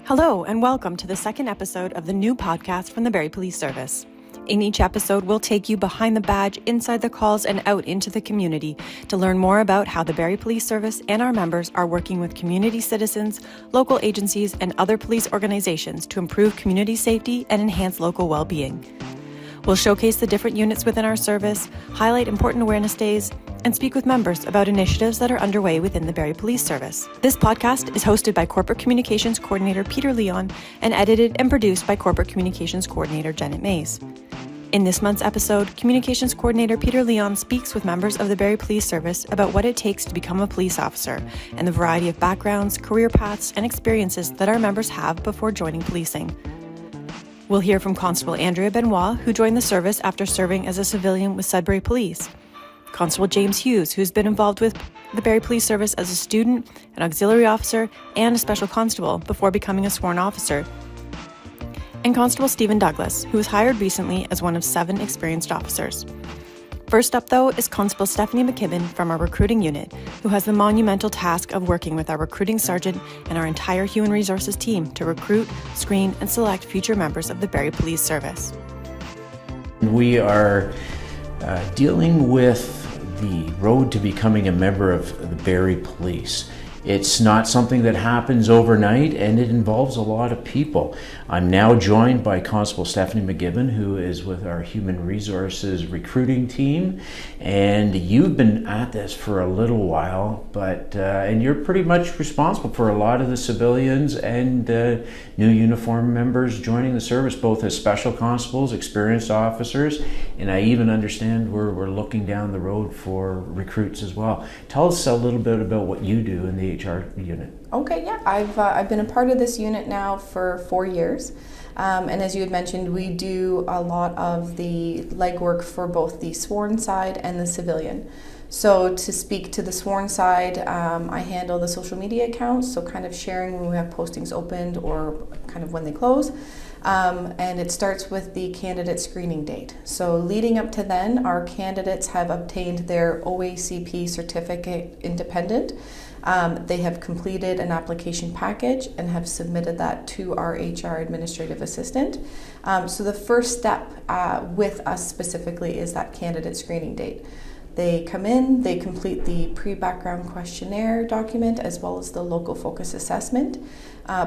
Hello, and welcome to the second episode of the new podcast from the Barrie Police Service. In each episode, we'll take you behind the badge, inside the calls, and out into the community to learn more about how the Barrie Police Service and our members are working with community citizens, local agencies, and other police organizations to improve community safety and enhance local well-being. We'll showcase the different units within our service, highlight important awareness days, and speak with members about initiatives that are underway within the Barrie Police Service. This podcast is hosted by Corporate Communications Coordinator Peter Leon and edited and produced by Corporate Communications Coordinator Janet Mays. In this month's episode, Communications Coordinator Peter Leon speaks with members of the Barrie Police Service about what it takes to become a police officer and the variety of backgrounds, career paths, and experiences that our members have before joining policing. We'll hear from Constable Andrea Benoit, who joined the service after serving as a civilian with Sudbury Police. Constable James Hughes, who's been involved with the Barrie Police Service as a student, an auxiliary officer, and a special constable before becoming a sworn officer. And Constable Stephen Douglas, who was hired recently as one of 7 experienced officers. First up, though, is Constable Stephanie McKibben from our recruiting unit, who has the monumental task of working with our recruiting sergeant and our entire human resources team to recruit, screen, and select future members of the Barrie Police Service. We are dealing with the road to becoming a member of the Barrie Police. It's not something that happens overnight, and it involves a lot of people. I'm now joined by Constable Stephanie McKibben, who is with our Human Resources recruiting team. And you've been at this for a little while, but and you're pretty much responsible for a lot of the civilians and new uniform members joining the service, both as special constables, experienced officers, and I even understand we're looking down the road for recruits as well. Tell us a little bit about what you do in the HR unit. Okay, yeah, I've been a part of this unit now for 4 years, and as you had mentioned, we do a lot of the legwork for both the sworn side and the civilian. So to speak to the sworn side, I handle the social media accounts, so kind of sharing when we have postings opened or kind of when they close. And it starts with the candidate screening date. So leading up to then, our candidates have obtained their OACP certificate independent. They have completed an application package and have submitted that to our HR administrative assistant. So the first step with us specifically is that candidate screening date. They come in, they complete the pre-background questionnaire document as well as the local focus assessment.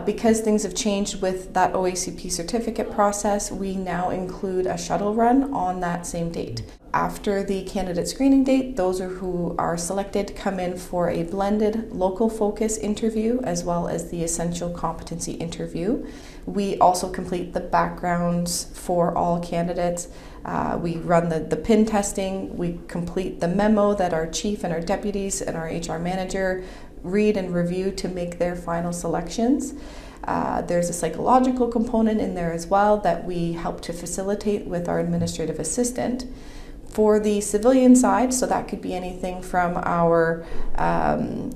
Because things have changed with that OACP certificate process, we now include a shuttle run on that same date. After the candidate screening date, those who are selected come in for a blended local focus interview as well as the essential competency interview. We also complete the backgrounds for all candidates. We run the PIN testing. We complete the memo that our chief and our deputies and our HR manager read and review to make their final selections. There's a psychological component in there as well that we help to facilitate with our administrative assistant. For the civilian side, so that could be anything from our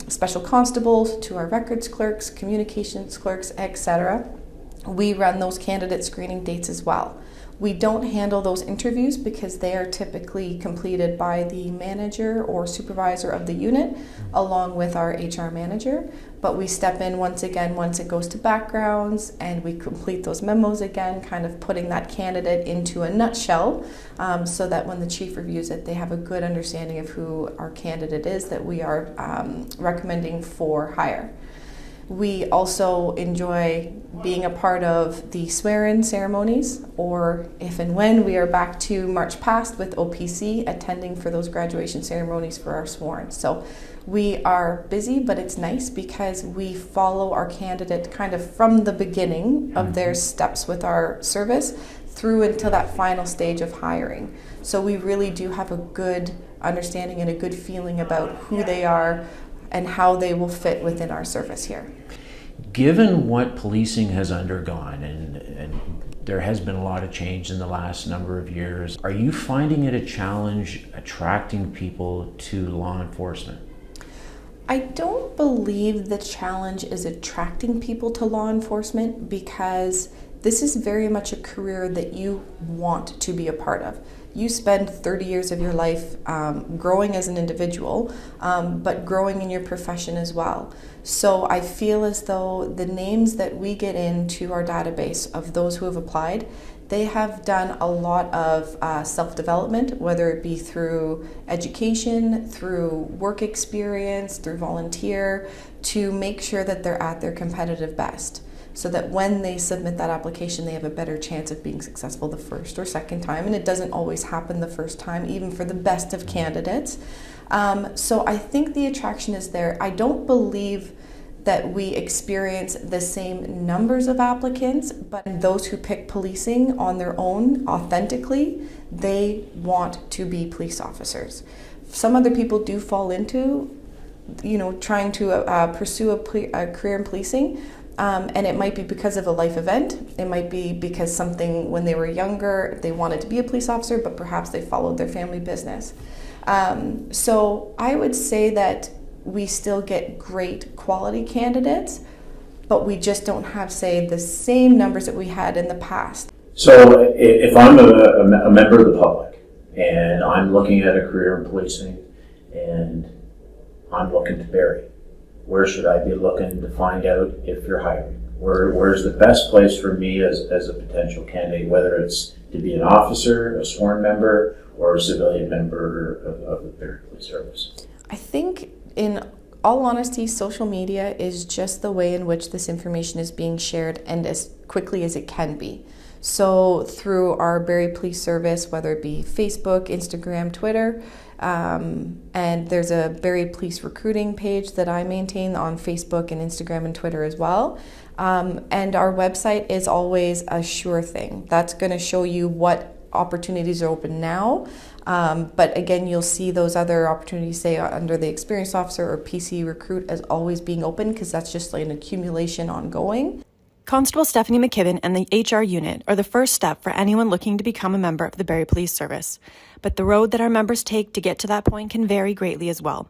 special constables to our records clerks, communications clerks, etc. We run those candidate screening dates as well. We don't handle those interviews because they are typically completed by the manager or supervisor of the unit along with our HR manager, but we step in once again once it goes to backgrounds and we complete those memos again, kind of putting that candidate into a nutshell so that when the chief reviews it, they have a good understanding of who our candidate is that we are recommending for hire. We also enjoy being a part of the swear-in ceremonies, or if and when we are back to March past with OPC, attending for those graduation ceremonies for our sworn. So we are busy, but it's nice because we follow our candidate kind of from the beginning of their steps with our service through until that final stage of hiring. So we really do have a good understanding and a good feeling about who they are and how they will fit within our service here. Given what policing has undergone, and there has been a lot of change in the last number of years, are you finding it a challenge attracting people to law enforcement? I don't believe the challenge is attracting people to law enforcement because this is very much a career that you want to be a part of. You spend 30 years of your life growing as an individual, but growing in your profession as well. So I feel as though the names that we get into our database of those who have applied, they have done a lot of self-development, whether it be through education, through work experience, through volunteer, to make sure that they're at their competitive best, so that when they submit that application, they have a better chance of being successful the first or second time. And it doesn't always happen the first time, even for the best of candidates. So I think the attraction is there. I don't believe that we experience the same numbers of applicants, but those who pick policing on their own authentically, they want to be police officers. Some other people do fall into, trying to pursue a career in policing, and it might be because of a life event. It might be because something when they were younger, they wanted to be a police officer, but perhaps they followed their family business. So I would say that we still get great quality candidates, but we just don't have, say, the same numbers that we had in the past. So if I'm a member of the public and I'm looking at a career in policing and I'm looking to Barrie, where should I be looking to find out if you're hiring? Where's the best place for me as a potential candidate, whether it's to be an officer, a sworn member, or a civilian member of the Barrie Police Service? I think, in all honesty, social media is just the way in which this information is being shared, and as quickly as it can be. So through our Barrie Police Service, whether it be Facebook, Instagram, Twitter, and there's a Barrie Police recruiting page that I maintain on Facebook and Instagram and Twitter as well. And our website is always a sure thing. That's going to show you what opportunities are open now. But again, you'll see those other opportunities, say under the experienced officer or PC recruit, as always being open, because that's just like an accumulation ongoing. Constable Stephanie McKibben and the HR unit are the first step for anyone looking to become a member of the Barrie Police Service. But the road that our members take to get to that point can vary greatly as well.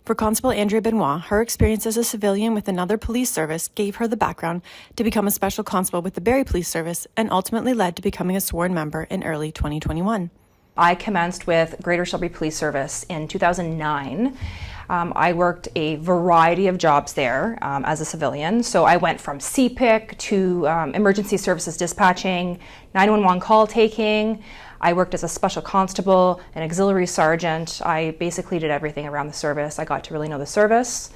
For Constable Andrea Benoit, her experience as a civilian with another police service gave her the background to become a special constable with the Barrie Police Service, and ultimately led to becoming a sworn member in early 2021. I commenced with Greater Sudbury Police Service in 2009. I worked a variety of jobs there as a civilian. So I went from CPIC to emergency services dispatching, 911 call taking. I worked as a special constable, an auxiliary sergeant. I basically did everything around the service. I got to really know the service.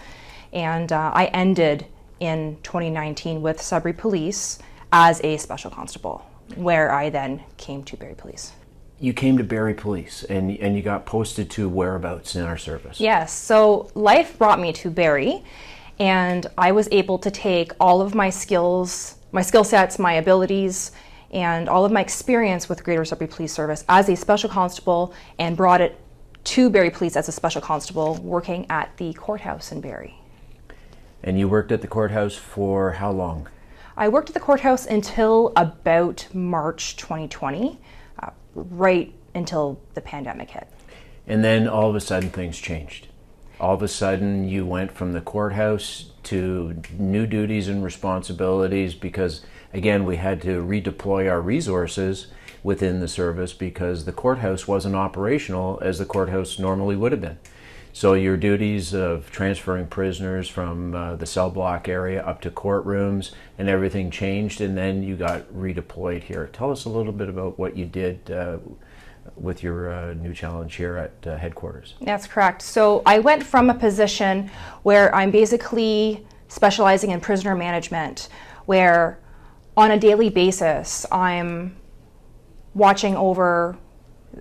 And I ended in 2019 with Sudbury Police as a special constable, where I then came to Barrie Police. You came to Barrie Police and you got posted to whereabouts in our service? Yes, so life brought me to Barrie, and I was able to take all of my skills, my skill sets, my abilities, and all of my experience with Greater Sudbury Police Service as a special constable, and brought it to Barrie Police as a special constable working at the courthouse in Barrie. And you worked at the courthouse for how long? I worked at the courthouse until about March 2020. Right until the pandemic hit. And then all of a sudden things changed. All of a sudden you went from the courthouse to new duties and responsibilities because, again, we had to redeploy our resources within the service because the courthouse wasn't operational as the courthouse normally would have been. So your duties of transferring prisoners from the cell block area up to courtrooms and everything changed, and then you got redeployed here. Tell us a little bit about what you did with your new challenge here at headquarters. That's correct. So I went from a position where I'm basically specializing in prisoner management, where on a daily basis I'm watching over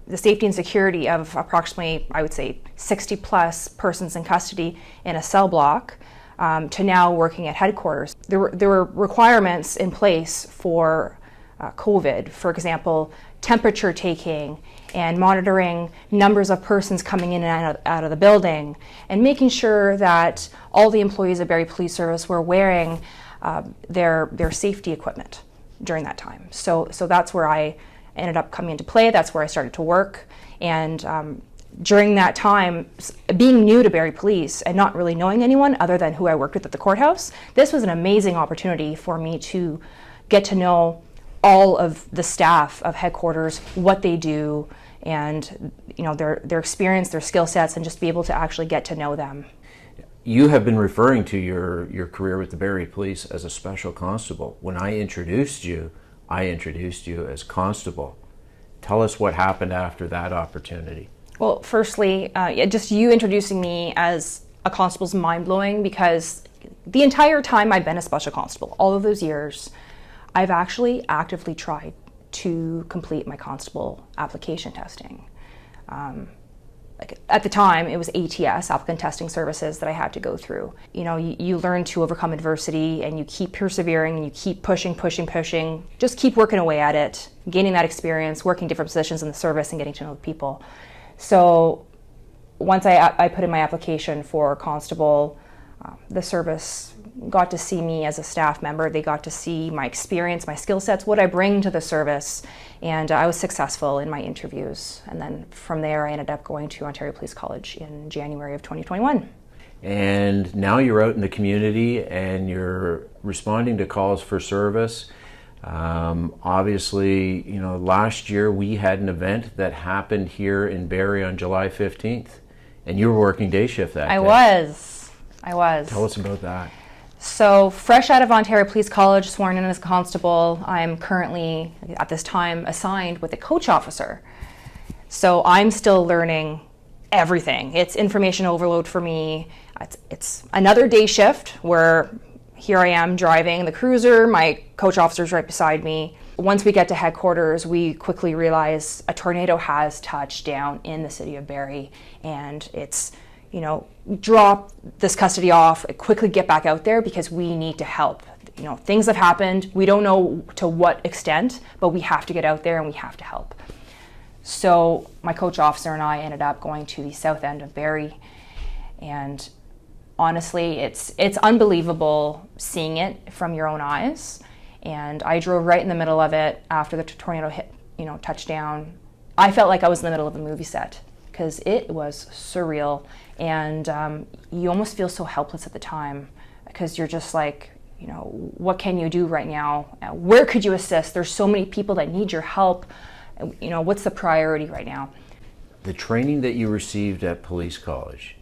the safety and security of approximately, I would say, 60 plus persons in custody in a cell block, to now working at headquarters. There were requirements in place for COVID, for example, temperature taking and monitoring numbers of persons coming in and out of the building, and making sure that all the employees of Barrie Police Service were wearing their safety equipment during that time. So that's where I ended up coming into play. That's where I started to work. And during that time, being new to Barrie Police and not really knowing anyone other than who I worked with at the courthouse, this was an amazing opportunity for me to get to know all of the staff of headquarters, what they do, and their experience, their skill sets, and just be able to actually get to know them. You have been referring to your career with the Barrie Police as a Special Constable. When I introduced you as Constable. Tell us what happened after that opportunity. Well, firstly, just you introducing me as a constable is mind-blowing, because the entire time I've been a Special Constable, all of those years, I've actually actively tried to complete my constable application testing. At the time, it was ATS, applicant testing services, that I had to go through. You learn to overcome adversity, and you keep persevering, and you keep pushing, just keep working away at it, gaining that experience, working different positions in the service, and getting to know the people. So once I put in my application for constable, the service got to see me as a staff member. They got to see my experience, my skill sets, what I bring to the service, and I was successful in my interviews. And then from there, I ended up going to Ontario Police College in January of 2021. And now you're out in the community and you're responding to calls for service. Obviously, last year we had an event that happened here in Barrie on July 15th, and you were working day shift that day. I was. Tell us about that. So, fresh out of Ontario Police College, sworn in as constable, I'm currently, at this time, assigned with a coach officer. So I'm still learning everything. It's information overload for me. It's another day shift where here I am driving the cruiser, my coach officer's right beside me. Once we get to headquarters, we quickly realize a tornado has touched down in the city of Barrie, and it's drop this custody off, quickly get back out there because we need to help. Things have happened. We don't know to what extent, but we have to get out there and we have to help. So my coach officer and I ended up going to the south end of Barrie, and honestly, it's unbelievable seeing it from your own eyes. And I drove right in the middle of it after the tornado hit, touchdown. I felt like I was in the middle of a movie set because it was surreal. And you almost feel so helpless at the time because you're just like, what can you do right now? Where could you assist? There's so many people that need your help. What's the priority right now? The training that you received at Police College,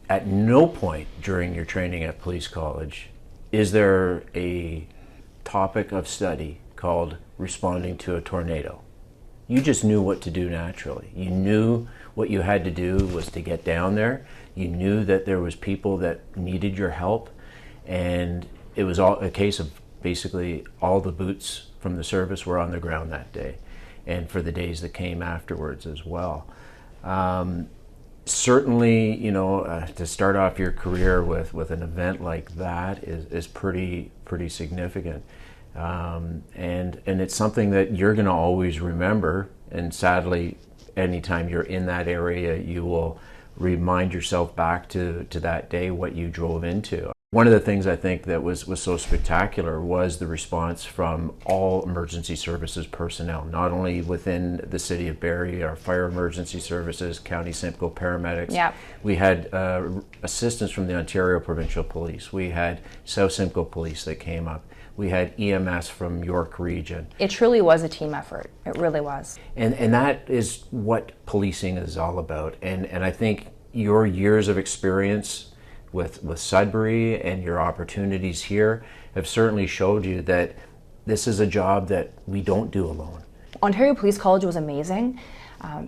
at no point during your training at Police College is there a topic of study called responding to a tornado. You just knew what to do naturally. You knew what you had to do was to get down there. You knew that there was people that needed your help, and it was all a case of basically all the boots from the service were on the ground that day, and for the days that came afterwards as well. Certainly, to start off your career with an event like that is pretty significant. And it's something that you're going to always remember, and sadly anytime you're in that area you will remind yourself back to that day, what you drove into. One of the things I think that was so spectacular was the response from all emergency services personnel, not only within the city of Barrie, our fire emergency services, County Simcoe paramedics. Yep. We had assistance from the Ontario Provincial Police. We had South Simcoe Police that came up. We had EMS from York Region. It truly was a team effort. It really was. And that is what policing is all about. And I think your years of experience with Sudbury and your opportunities here have certainly showed you that this is a job that we don't do alone. Ontario Police College was amazing,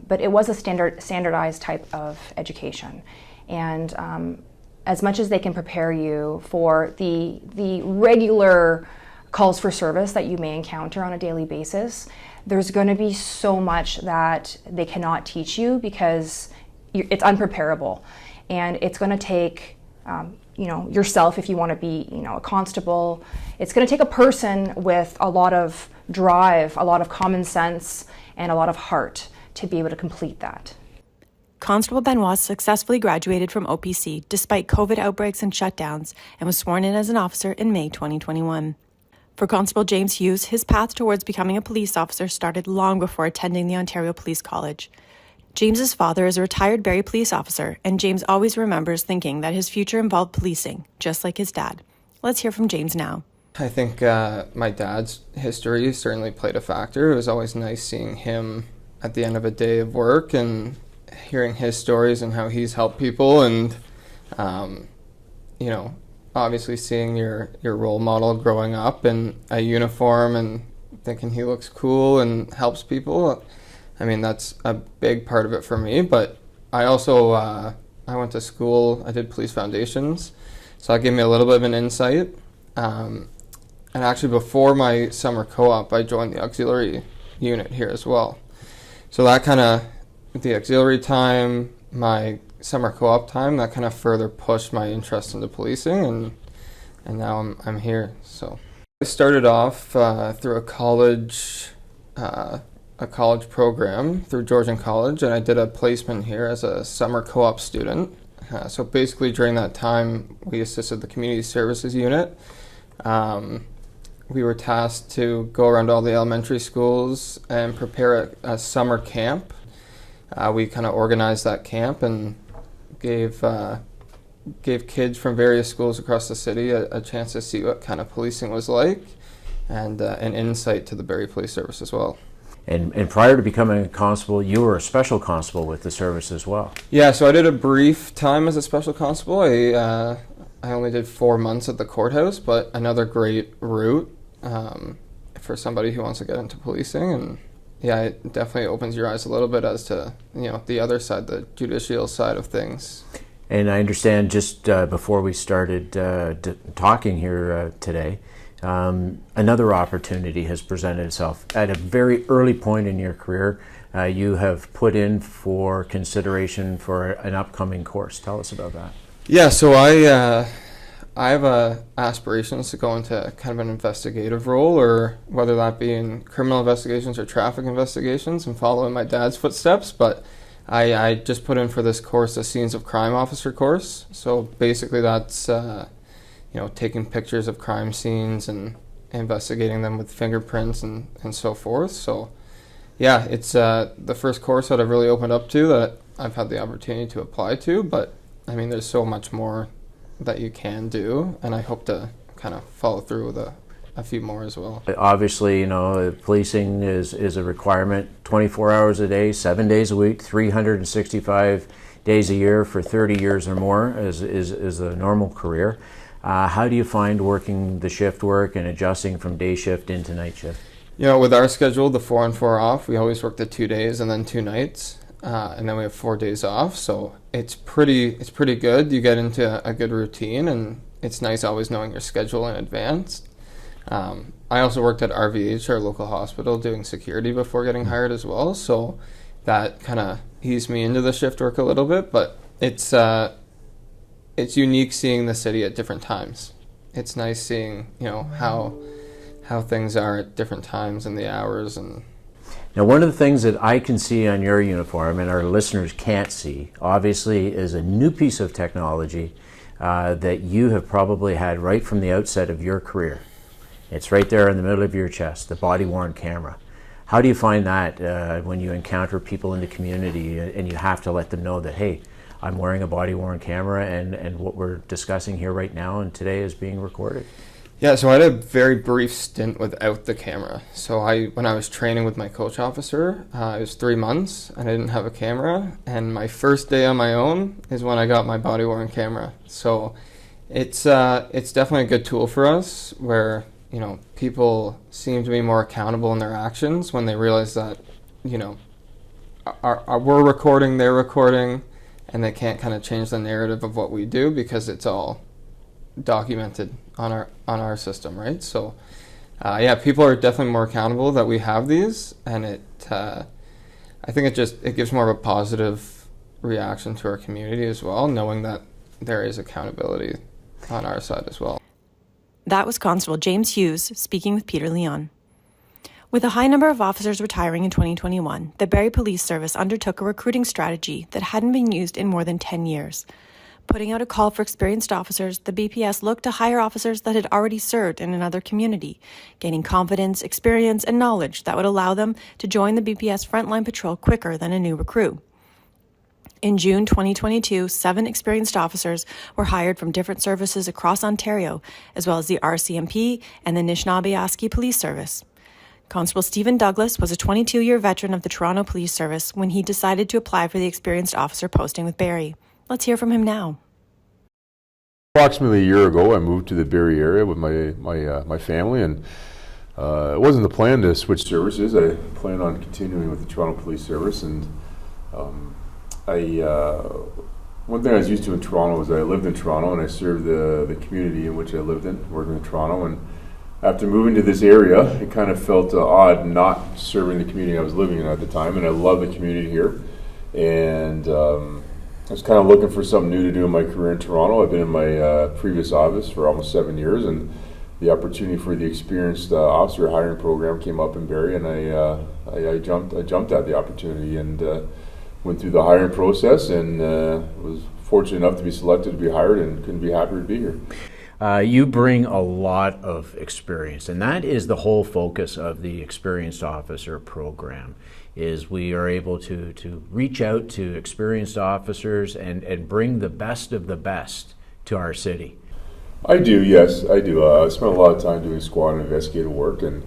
but it was a standardized type of education. And as much as they can prepare you for the regular calls for service that you may encounter on a daily basis, there's going to be so much that they cannot teach you because it's unpreparable. And it's going to take yourself, if you want to be, a constable, it's going to take a person with a lot of drive, a lot of common sense, and a lot of heart to be able to complete that. Constable Benoit successfully graduated from OPC despite COVID outbreaks and shutdowns and was sworn in as an officer in May 2021. For Constable James Hughes, his path towards becoming a police officer started long before attending the Ontario Police College. James's father is a retired Barrie police officer, and James always remembers thinking that his future involved policing, just like his dad. Let's hear from James now. I think my dad's history certainly played a factor. It was always nice seeing him at the end of a day of work and hearing his stories and how he's helped people, and obviously seeing your role model growing up in a uniform and thinking he looks cool and helps people. I mean, that's a big part of it for me. But I also I went to school. I did police foundations, so that gave me a little bit of an insight. And actually, before my summer co-op, I joined the auxiliary unit here as well. So that kind of, the auxiliary time, my summer co-op time, that kind of further pushed my interest into policing, and now I'm here. So I started off through a college program through Georgian College, and I did a placement here as a summer co-op student. So basically during that time, we assisted the community services unit. We were tasked to go around all the elementary schools and prepare a summer camp. We kind of organized that camp and gave kids from various schools across the city a chance to see what kind of policing was like, and an insight to the Barrie Police Service as well. And prior to becoming a constable, you were a special constable with the service as well. Yeah, so I did a brief time as a special constable. I only did 4 months at the courthouse, but another great route for somebody who wants to get into policing. And yeah, it definitely opens your eyes a little bit as to, the other side, the judicial side of things. And I understand just before we started talking here today, another opportunity has presented itself at a very early point in your career. You have put in for consideration for an upcoming course. Tell us about that. Yeah, so I have aspirations to go into kind of an investigative role, or whether that be in criminal investigations or traffic investigations, and follow in my dad's footsteps. But I just put in for this course, the Scenes of Crime Officer course. So basically that's taking pictures of crime scenes and investigating them with fingerprints and so forth. So yeah, it's the first course that I've really opened up to, that I've had the opportunity to apply to. But I mean, there's so much more that you can do, and I hope to kind of follow through with a few more as well. Obviously, policing is a requirement 24 hours a day, 7 days a week, 365 days a year for 30 years or more is a normal career. How do you find working the shift work and adjusting from day shift into night shift? With our schedule, the 4 on 4 off, we always work the 2 days and then 2 nights. And then we have 4 days off, so it's pretty good. You get into a good routine, and it's nice always knowing your schedule in advance. I also worked at RVH, our local hospital, doing security before getting hired as well, so that kind of eased me into the shift work a little bit. But it's unique seeing the city at different times. It's nice seeing how things are at different times and the hours. And now, one of the things that I can see on your uniform, and our listeners can't see, obviously, is a new piece of technology that you have probably had right from the outset of your career. It's right there in the middle of your chest, the body-worn camera. How do you find that when you encounter people in the community and you have to let them know that, hey, I'm wearing a body-worn camera, and what we're discussing here right now and today is being recorded? Yeah, so I had a very brief stint without the camera. So when I was training with my coach officer, it was 3 months, and I didn't have a camera. And my first day on my own is when I got my body-worn camera. So it's definitely a good tool for us, where people seem to be more accountable in their actions when they realize that we're recording, they're recording, and they can't kind of change the narrative of what we do because it's all documented on our system, right? So people are definitely more accountable that we have these, and I think it gives more of a positive reaction to our community as well, knowing that there is accountability on our side as well. That was Constable James Hughes speaking with Peter Leon. With a high number of officers retiring in 2021, the Barrie Police Service undertook a recruiting strategy that hadn't been used in more than 10 years. Putting out a call for experienced officers, the BPS looked to hire officers that had already served in another community, gaining confidence, experience, and knowledge that would allow them to join the BPS frontline patrol quicker than a new recruit. In June 2022, 7 experienced officers were hired from different services across Ontario, as well as the RCMP and the Anishinaabe Police Service. Constable Stephen Douglas was a 22-year veteran of the Toronto Police Service when he decided to apply for the experienced officer posting with Barrie. Let's hear from him now. Approximately a year ago, I moved to the Barrie area with my family, and it wasn't the plan to switch services. I planned on continuing with the Toronto Police Service, and one thing I was used to in Toronto was I lived in Toronto and I served the community in which I lived in, working in Toronto. And after moving to this area, it kind of felt odd not serving the community I was living in at the time, and I love the community here. And I was kind of looking for something new to do in my career in Toronto. I've been in my previous office for almost 7 years, and the opportunity for the experienced officer hiring program came up in Barrie, and I jumped at the opportunity and went through the hiring process, and was fortunate enough to be selected to be hired, and couldn't be happier to be here. You bring a lot of experience, and that is the whole focus of the Experienced Officer Program, is we are able to reach out to experienced officers and bring the best of the best to our city. I do, yes, I do. I spent a lot of time doing squad and investigative work, and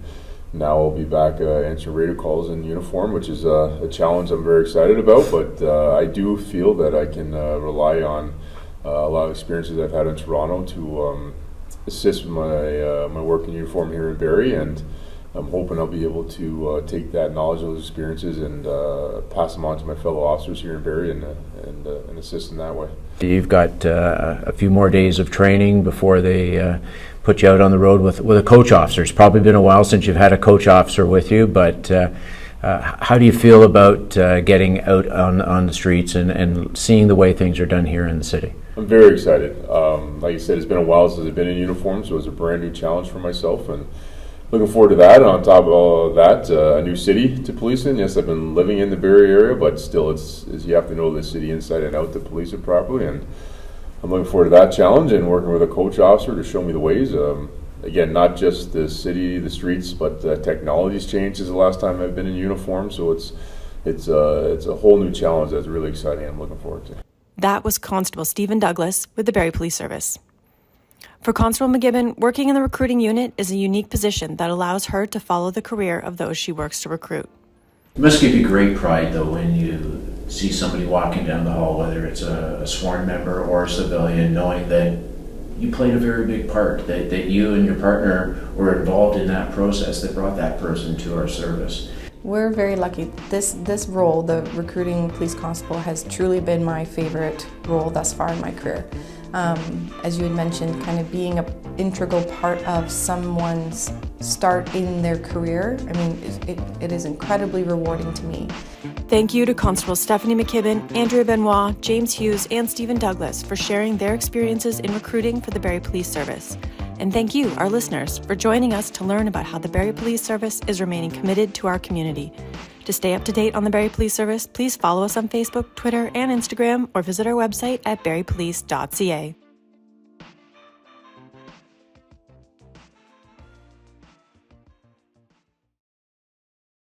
now I'll be back answering radio calls in uniform, which is a challenge I'm very excited about, but I do feel that I can rely on a lot of experiences I've had in Toronto to assist with my work in uniform here in Barrie, and I'm hoping I'll be able to take that knowledge, those experiences, and pass them on to my fellow officers here in Barrie and assist in that way. You've got a few more days of training before they put you out on the road with a coach officer. It's probably been a while since you've had a coach officer with you, but how do you feel about getting out on the streets and seeing the way things are done here in the city? I'm very excited. Like you said, it's been a while since I've been in uniform, so it's a brand new challenge for myself, and looking forward to that. And on top of all of that, a new city to police in. Yes, I've been living in the Barrie area, but still, it's you have to know the city inside and out to police it properly. And I'm looking forward to that challenge and working with a coach officer to show me the ways. Again, not just the city, the streets, but technology's changed since the last time I've been in uniform. So it's a whole new challenge that's really exciting. I'm looking forward to. That was Constable Stephen Douglas with the Barrie Police Service. For Constable McGibbon, working in the recruiting unit is a unique position that allows her to follow the career of those she works to recruit. It must give you great pride, though, when you see somebody walking down the hall, whether it's a sworn member or a civilian, knowing that you played a very big part, that you and your partner were involved in that process that brought that person to our service. We're very lucky. This role, the recruiting police constable, has truly been my favorite role thus far in my career. As you had mentioned, kind of being an integral part of someone's start in their career, I mean, it is incredibly rewarding to me. Thank you to Constable Stephanie McKibben, Andrea Benoit, James Hughes, and Stephen Douglas for sharing their experiences in recruiting for the Barrie Police Service. And thank you, our listeners, for joining us to learn about how the Barrie Police Service is remaining committed to our community. To stay up to date on the Barrie Police Service, please follow us on Facebook, Twitter, and Instagram, or visit our website at barriepolice.ca.